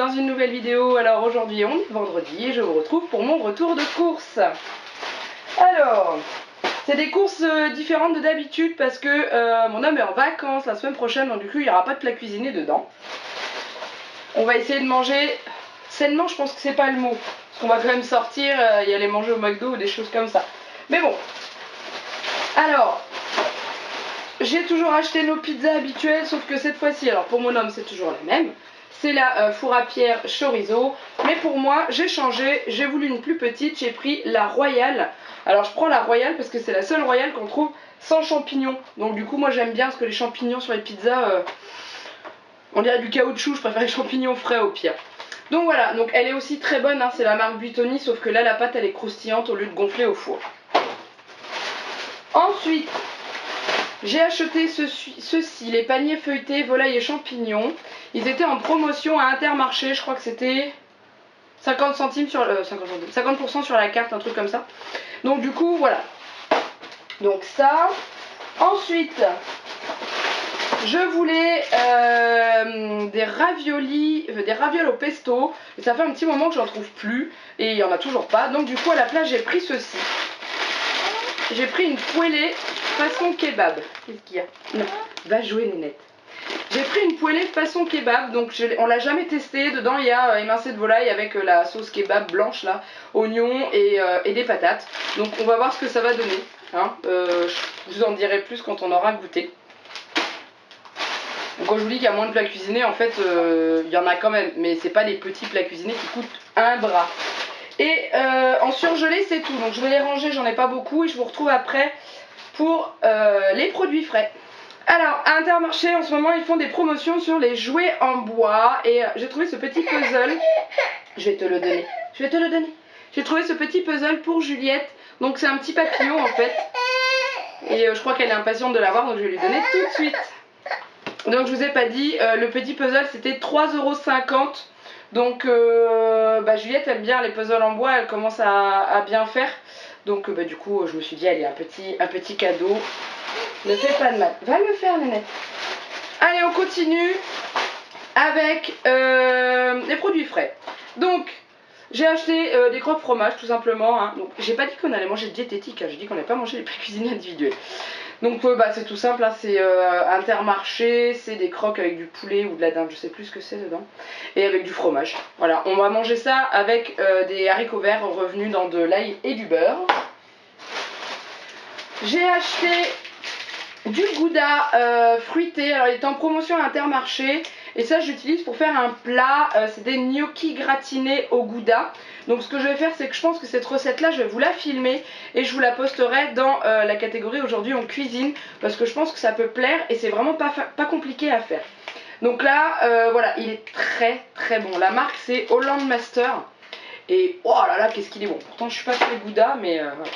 dans une nouvelle vidéo. Alors aujourd'hui on est vendredi et je vous retrouve pour mon retour de course. Alors, c'est des courses différentes de d'habitude parce que mon homme est en vacances la semaine prochaine, donc du coup il n'y aura pas de plat cuisiné dedans. On va essayer de manger sainement, je pense que c'est pas le mot. Parce qu'on va quand même sortir et aller manger au McDo ou des choses comme ça. Mais bon. Alors, j'ai toujours acheté nos pizzas habituelles, sauf que cette fois-ci, alors pour mon homme c'est toujours la même. C'est la four à pierre chorizo. Mais pour moi, j'ai changé, j'ai voulu une plus petite, j'ai pris la royale. Alors je prends la royale parce que c'est la seule royale qu'on trouve sans champignons. Donc du coup moi j'aime bien parce que les champignons sur les pizzas, on dirait du caoutchouc, je préfère les champignons frais au pire. Donc voilà, donc elle est aussi très bonne, hein, c'est la marque Buitoni, sauf que là la pâte elle est croustillante au lieu de gonfler au four. Ensuite, j'ai acheté ceci, les paniers feuilletés, volaille et champignons. Ils étaient en promotion à Intermarché, je crois que c'était 50 centimes sur 50% sur la carte, un truc comme ça. Donc du coup, voilà. Donc ça. Ensuite, je voulais des raviolis au pesto. Et ça fait un petit moment que j'en trouve plus. Et il n'y en a toujours pas. Donc du coup, à la place, j'ai pris ceci. J'ai pris une poêlée façon kebab. Qu'est-ce qu'il y a? Non, va jouer Nénette. J'ai pris une poêlée façon kebab, donc on l'a jamais testé. Dedans il y a émincé de volaille avec la sauce kebab blanche là, oignons et des patates. Donc on va voir ce que ça va donner. Hein. Je vous en dirai plus quand on aura goûté. Donc quand je vous dis qu'il y a moins de plats cuisinés, en fait il y en a quand même, mais c'est pas les petits plats cuisinés qui coûtent un bras. Et en surgelé c'est tout, donc je vais les ranger, j'en ai pas beaucoup et je vous retrouve après pour les produits frais. Alors à Intermarché en ce moment ils font des promotions sur les jouets en bois et j'ai trouvé ce petit puzzle. Je vais te le donner. J'ai trouvé ce petit puzzle pour Juliette. Donc c'est un petit papillon en fait. Et je crois qu'elle est impatiente de l'avoir, donc je vais lui donner tout de suite. Donc je vous ai pas dit, le petit puzzle c'était 3,50 €. Donc Juliette aime bien les puzzles en bois, elle commence à bien faire. Donc du coup je me suis dit allez, un petit cadeau ne fait pas de mal. Va le faire Nénette. Allez, on continue avec les produits frais. Donc j'ai acheté des croques fromage tout simplement. Hein. Donc j'ai pas dit qu'on allait manger diététique, hein. J'ai dit qu'on n'allait pas manger les plats cuisinés individuels. Donc c'est tout simple, hein. C'est Intermarché, c'est des croques avec du poulet ou de la dinde, je sais plus ce que c'est dedans. Et avec du fromage. Voilà, on va manger ça avec des haricots verts revenus dans de l'ail et du beurre. J'ai acheté du gouda fruité, alors il est en promotion à Intermarché et ça j'utilise pour faire un plat, c'est des gnocchis gratinés au gouda. Donc ce que je vais faire c'est que je pense que cette recette là je vais vous la filmer et je vous la posterai dans la catégorie aujourd'hui en cuisine parce que je pense que ça peut plaire et c'est vraiment pas compliqué à faire. Donc là voilà, il est très très bon, la marque c'est Holland Master et oh là là qu'est-ce qu'il est bon. Pourtant je suis pas très gouda mais voilà.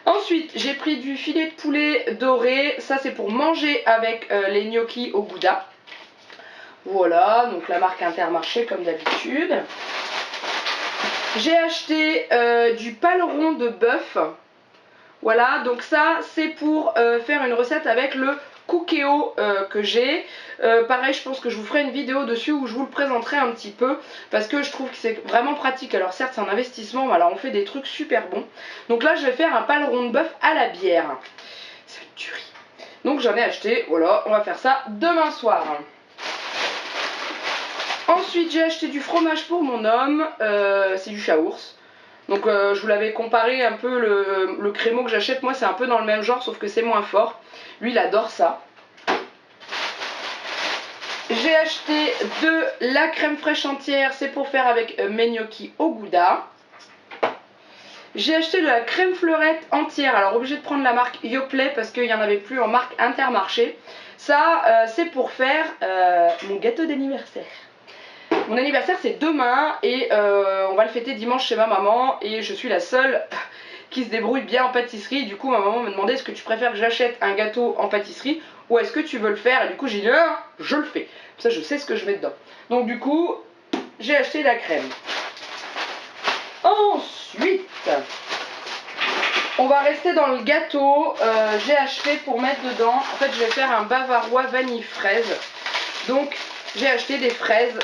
Ensuite, j'ai pris du filet de poulet doré. Ça, c'est pour manger avec les gnocchis au gouda. Voilà, donc la marque Intermarché comme d'habitude. J'ai acheté du paleron de bœuf. Voilà, donc ça, c'est pour faire une recette avec le cookéo que j'ai. Pareil, je pense que je vous ferai une vidéo dessus où je vous le présenterai un petit peu parce que je trouve que c'est vraiment pratique. Alors certes c'est un investissement, mais alors on fait des trucs super bons. Donc là je vais faire un paleron de bœuf à la bière. C'est une tuerie. Donc j'en ai acheté, voilà, on va faire ça demain soir. Ensuite j'ai acheté du fromage pour mon homme, c'est du Chaours. Donc je vous l'avais comparé un peu, le crémeau que j'achète, moi c'est un peu dans le même genre sauf que c'est moins fort. Lui il adore ça. J'ai acheté de la crème fraîche entière, c'est pour faire avec mes gnocchis au gouda. J'ai acheté de la crème fleurette entière, alors obligé de prendre la marque Yoplait parce qu'il n'y en avait plus en marque Intermarché. Ça c'est pour faire mon gâteau d'anniversaire. Mon anniversaire c'est demain et on va le fêter dimanche chez ma maman et je suis la seule qui se débrouille bien en pâtisserie. Du coup ma maman me demandait est-ce que tu préfères que j'achète un gâteau en pâtisserie ou est-ce que tu veux le faire, et du coup j'ai dit je le fais. Comme ça je sais ce que je mets dedans. Donc du coup j'ai acheté la crème. Ensuite on va rester dans le gâteau. J'ai acheté pour mettre dedans, en fait je vais faire un bavarois vanille fraise. Donc j'ai acheté des fraises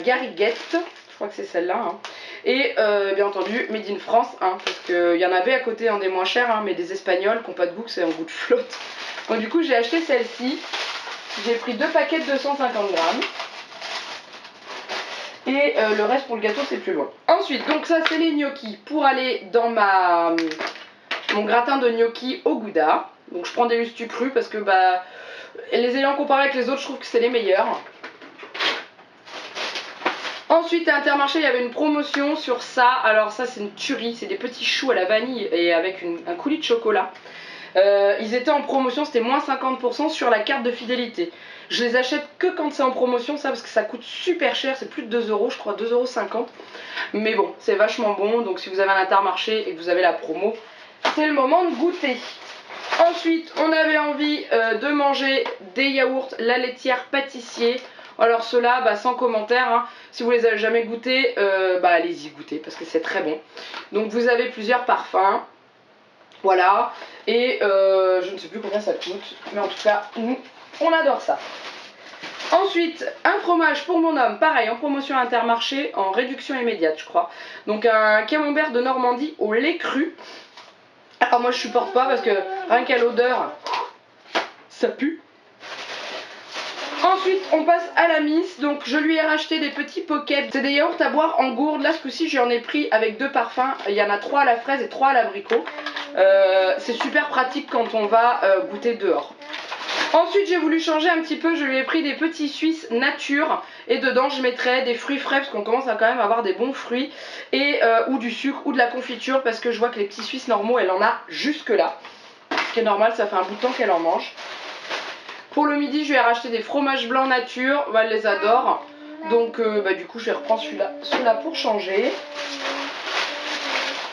Gariguette, je crois que c'est celle-là, hein. Et bien entendu Made in France, hein, parce qu'il y en avait à côté des moins chers, hein, mais des espagnols qui n'ont pas de goût, c'est un goût de flotte. Donc du coup j'ai acheté celle-ci, j'ai pris 2 paquets de 250 grammes. Et le reste pour le gâteau c'est plus loin. Ensuite, donc ça c'est les gnocchis pour aller dans mon gratin de gnocchis au gouda. Donc je prends des lustus crus parce que bah les ayant comparés avec les autres je trouve que c'est les meilleurs. Ensuite à Intermarché il y avait une promotion sur ça. Alors ça c'est une tuerie, c'est des petits choux à la vanille et avec un coulis de chocolat. Ils étaient en promotion, c'était moins 50% sur la carte de fidélité. Je les achète que quand c'est en promotion, ça, parce que ça coûte super cher, c'est plus de 2 euros, je crois 2,50 €. Mais bon, c'est vachement bon, donc si vous avez un Intermarché et que vous avez la promo, c'est le moment de goûter. Ensuite, on avait envie de manger des yaourts, la laitière pâtissier. Alors ceux-là, bah, sans commentaire, hein. Si vous les avez jamais goûtés, bah, allez-y goûter parce que c'est très bon. Donc vous avez plusieurs parfums. Voilà, et je ne sais plus combien ça coûte, mais en tout cas, nous, on adore ça. Ensuite, un fromage pour mon homme, pareil, en promotion Intermarché, en réduction immédiate, je crois. Donc un camembert de Normandie au lait cru. Alors moi, je supporte pas parce que rien qu'à l'odeur, ça pue. Ensuite, on passe à la Miss. Donc, je lui ai racheté des petits pockets. C'est des yaourts à boire en gourde. Là, ce coup-ci, j'en ai pris avec 2 parfums. Il y en a 3 à la fraise et 3 à l'abricot. C'est super pratique quand on va goûter dehors. Ensuite, j'ai voulu changer un petit peu. Je lui ai pris des petits Suisses nature. Et dedans, je mettrai des fruits frais parce qu'on commence à quand même avoir des bons fruits. Et ou du sucre ou de la confiture parce que je vois que les petits Suisses normaux, elle en a jusque là. Ce qui est normal, ça fait un bout de temps qu'elle en mange. Pour le midi, je lui ai racheté des fromages blancs nature, elle les adore. Donc bah, du coup, je vais reprendre celui-là pour changer.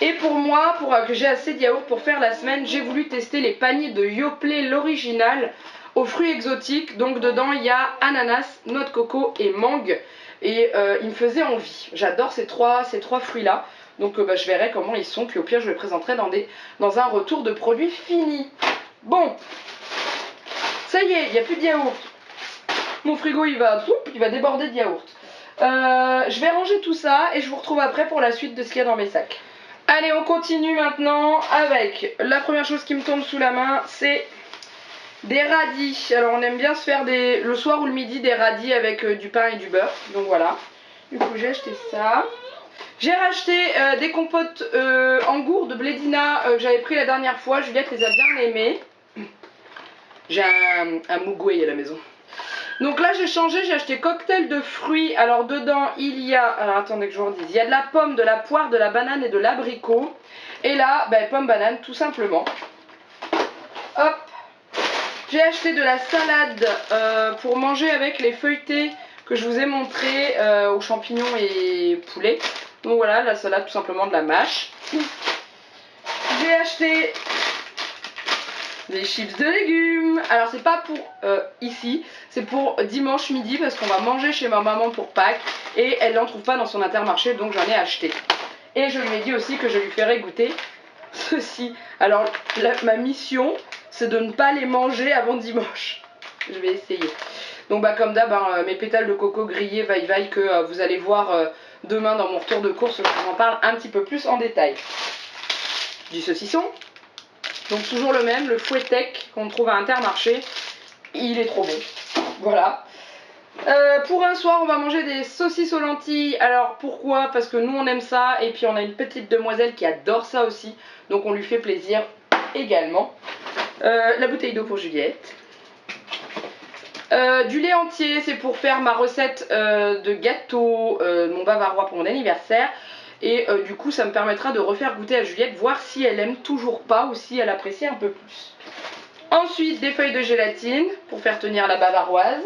Et pour moi, pour que j'ai assez de yaourt pour faire la semaine, j'ai voulu tester les paniers de Yoplait l'original aux fruits exotiques. Donc dedans, il y a ananas, noix de coco et mangue. Et il me faisait envie. J'adore ces trois fruits-là. Donc bah, je verrai comment ils sont. Puis au pire, je les présenterai dans un retour de produits finis. Bon. Ça y est, il n'y a plus de yaourt. Mon frigo il va déborder de yaourt. Je vais ranger tout ça et je vous retrouve après pour la suite de ce qu'il y a dans mes sacs. Allez, on continue maintenant avec la première chose qui me tombe sous la main, c'est des radis. Alors on aime bien se faire le soir ou le midi des radis avec du pain et du beurre. Donc voilà. Du coup j'ai acheté ça. J'ai racheté des compotes en gourde de blédina que j'avais pris la dernière fois. Juliette les a bien aimées. J'ai un mougoué à la maison. Donc là j'ai changé, j'ai acheté cocktail de fruits. Alors dedans il y a, alors attendez que je vous redise, il y a de la pomme, de la poire, de la banane et de l'abricot. Et là, ben, pomme banane tout simplement. Hop. J'ai acheté de la salade pour manger avec les feuilletés que je vous ai montré aux champignons et poulet. Donc voilà, la salade tout simplement, de la mâche. J'ai acheté des chips de légumes. Alors c'est pas pour ici, c'est pour dimanche midi parce qu'on va manger chez ma maman pour Pâques et elle n'en trouve pas dans son Intermarché, donc j'en ai acheté. Et je lui ai dit aussi que je lui ferai goûter ceci. Alors ma mission c'est de ne pas les manger avant dimanche. Je vais essayer. Donc bah comme d'hab, hein, mes pétales de coco grillés vaille que vous allez voir demain dans mon retour de course, je vous en parle un petit peu plus en détail. Du saucisson. Donc toujours le même, le Fouettec qu'on trouve à Intermarché, il est trop bon. Voilà. Pour un soir, on va manger des saucisses aux lentilles. Alors pourquoi? Parce que nous on aime ça et puis on a une petite demoiselle qui adore ça aussi. Donc on lui fait plaisir également. La bouteille d'eau pour Juliette. Du lait entier, c'est pour faire ma recette de gâteau, mon bavarois pour mon anniversaire. Et du coup ça me permettra de refaire goûter à Juliette, voir si elle aime toujours pas ou si elle apprécie un peu plus. Ensuite des feuilles de gélatine pour faire tenir la bavaroise.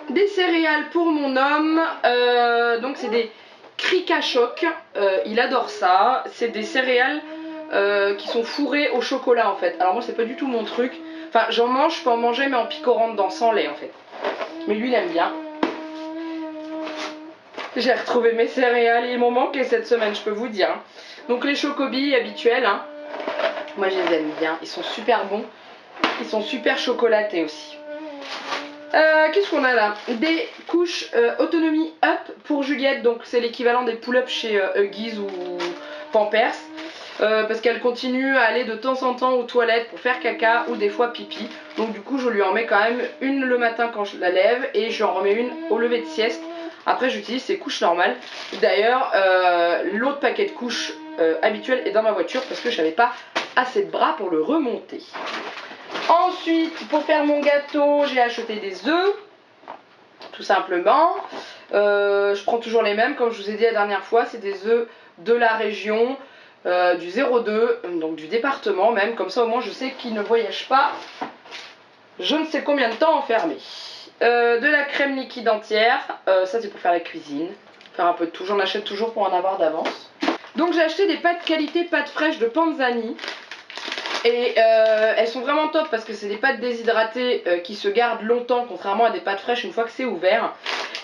Des céréales pour mon homme, donc c'est des Krika Choc, il adore ça. C'est des céréales qui sont fourrées au chocolat en fait. Alors moi c'est pas du tout mon truc, enfin j'en mange, je peux en manger mais en picorant dedans, sans lait en fait. Mais lui il aime bien. J'ai retrouvé mes céréales, ils m'ont manqué cette semaine, je peux vous dire. Donc les chocobilles habituels, hein. Moi je les aime bien, ils sont super bons. Ils sont super chocolatés aussi. Qu'est-ce qu'on a là? Des couches autonomie up pour Juliette, donc c'est l'équivalent des pull-ups chez Huggies ou Pampers. Parce qu'elle continue à aller de temps en temps aux toilettes pour faire caca ou des fois pipi. Donc du coup je lui en mets quand même une le matin quand je la lève et je lui en remets une au lever de sieste. Après j'utilise ses couches normales. D'ailleurs l'autre paquet de couches habituel est dans ma voiture parce que j'avais pas assez de bras pour le remonter. Ensuite pour faire mon gâteau j'ai acheté des œufs. Tout simplement. Je prends toujours les mêmes comme je vous ai dit la dernière fois. C'est des œufs de la région. Du 02, donc du département même, comme ça au moins je sais qu'ils ne voyagent pas je ne sais combien de temps enfermés. De la crème liquide entière, ça c'est pour faire la cuisine, faire un peu de tout, j'en achète toujours pour en avoir d'avance. Donc j'ai acheté des pâtes qualité, pâtes fraîches de Panzani. Et elles sont vraiment top parce que c'est des pâtes déshydratées qui se gardent longtemps, contrairement à des pâtes fraîches une fois que c'est ouvert.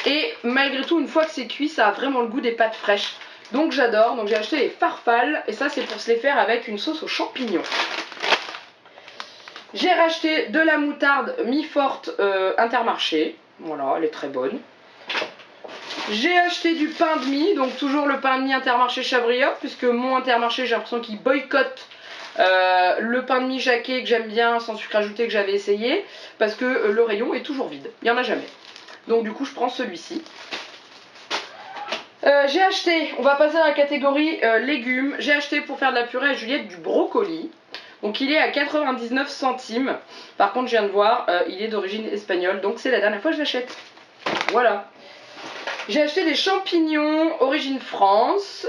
Et malgré tout, une fois que c'est cuit, ça a vraiment le goût des pâtes fraîches. Donc j'adore, donc j'ai acheté les farfales et ça c'est pour se les faire avec une sauce aux champignons. J'ai racheté de la moutarde mi-forte Intermarché, voilà elle est très bonne. J'ai acheté du pain de mie, donc toujours le pain de mie Intermarché Chabriot, puisque mon Intermarché j'ai l'impression qu'il boycotte le pain de mie Jacquet que j'aime bien sans sucre ajouté que j'avais essayé, parce que le rayon est toujours vide, il n'y en a jamais. Donc du coup je prends celui-ci. J'ai acheté, on va passer à la catégorie légumes, j'ai acheté pour faire de la purée à Juliette du brocoli. Donc il est à 99 centimes. Par contre je viens de voir, il est d'origine espagnole, donc c'est la dernière fois que je l'achète. Voilà. J'ai acheté des champignons origine France.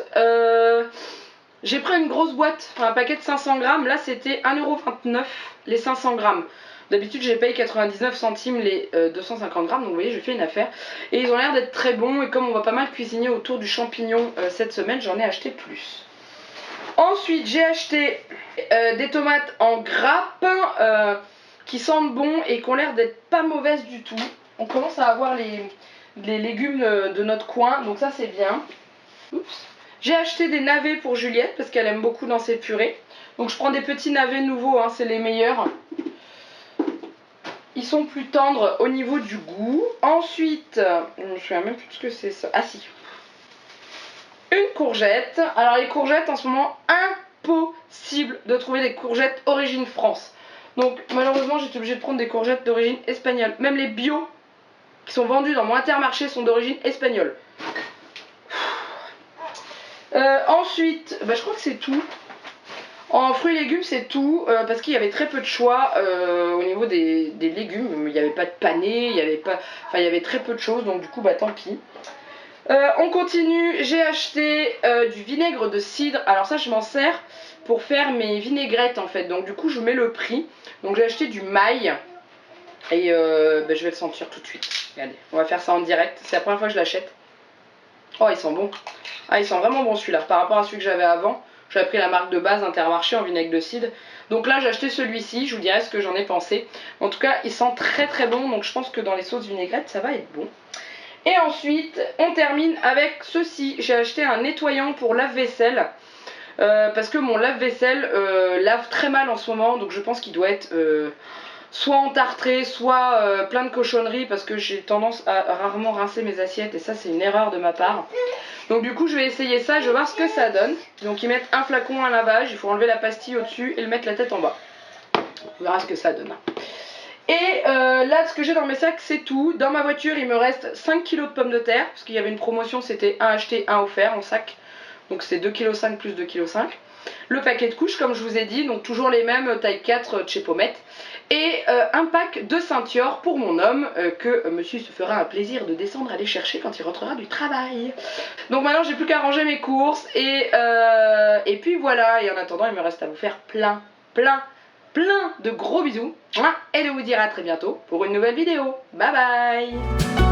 J'ai pris une grosse boîte, un paquet de 500 grammes. Là c'était 1,29€ les 500 grammes. D'habitude j'ai payé 99 centimes les 250 grammes, donc vous voyez j'ai fait une affaire. Et ils ont l'air d'être très bons et comme on va pas mal cuisiner autour du champignon cette semaine, j'en ai acheté plus. Ensuite j'ai acheté des tomates en grappe qui sentent bon et qui ont l'air d'être pas mauvaises du tout. On commence à avoir les légumes de notre coin, donc ça c'est bien. Oups. J'ai acheté des navets pour Juliette parce qu'elle aime beaucoup dans ses purées. Donc je prends des petits navets nouveaux, hein, c'est les meilleurs. Ils sont plus tendres au niveau du goût. Ensuite, je me souviens même plus de ce que c'est ça. Ah si. Une courgette. Alors les courgettes en ce moment, impossible de trouver des courgettes origine France. Donc malheureusement j'étais obligée de prendre des courgettes d'origine espagnole. Même les bio qui sont vendus dans mon Intermarché sont d'origine espagnole. Ensuite, je crois que c'est tout. En fruits et légumes c'est tout parce qu'il y avait très peu de choix au niveau des légumes. Il n'y avait pas de pané, il y avait très peu de choses donc du coup tant pis. On continue, j'ai acheté du vinaigre de cidre. Alors ça je m'en sers pour faire mes vinaigrettes en fait. Donc du coup je mets le prix. Donc j'ai acheté du maï. Et je vais le sentir tout de suite. Regardez, on va faire ça en direct. C'est la première fois que je l'achète. Oh il sent bon. Ah il sent vraiment bon celui-là. Par rapport à celui que j'avais avant. J'avais pris la marque de base Intermarché en vinaigre de cidre. Donc là j'ai acheté celui-ci. Je vous dirai ce que j'en ai pensé. En tout cas il sent très très bon. Donc je pense que dans les sauces vinaigrettes ça va être bon. Et ensuite, on termine avec ceci. J'ai acheté un nettoyant pour lave-vaisselle. Parce que mon lave-vaisselle lave très mal en ce moment. Donc je pense qu'il doit être soit entartré, soit plein de cochonneries. Parce que j'ai tendance à rarement rincer mes assiettes. Et ça, c'est une erreur de ma part. Donc du coup, je vais essayer ça. Je vais voir ce que ça donne. Donc ils mettent un flacon à lavage. Il faut enlever la pastille au-dessus et le mettre la tête en bas. On verra ce que ça donne. Et là ce que j'ai dans mes sacs c'est tout. Dans ma voiture il me reste 5 kg de pommes de terre. Parce qu'il y avait une promotion, c'était un acheté, un offert en sac. Donc c'est 2,5 kg plus 2,5 kg. Le paquet de couches comme je vous ai dit. Donc toujours les mêmes, taille 4 de chez Pommette. Et un pack de ceintures pour mon homme. Que monsieur se fera un plaisir de descendre aller chercher quand il rentrera du travail. Donc maintenant j'ai plus qu'à ranger mes courses. Et puis voilà. Et en attendant il me reste à vous faire plein de gros bisous et de vous dire à très bientôt pour une nouvelle vidéo. Bye bye.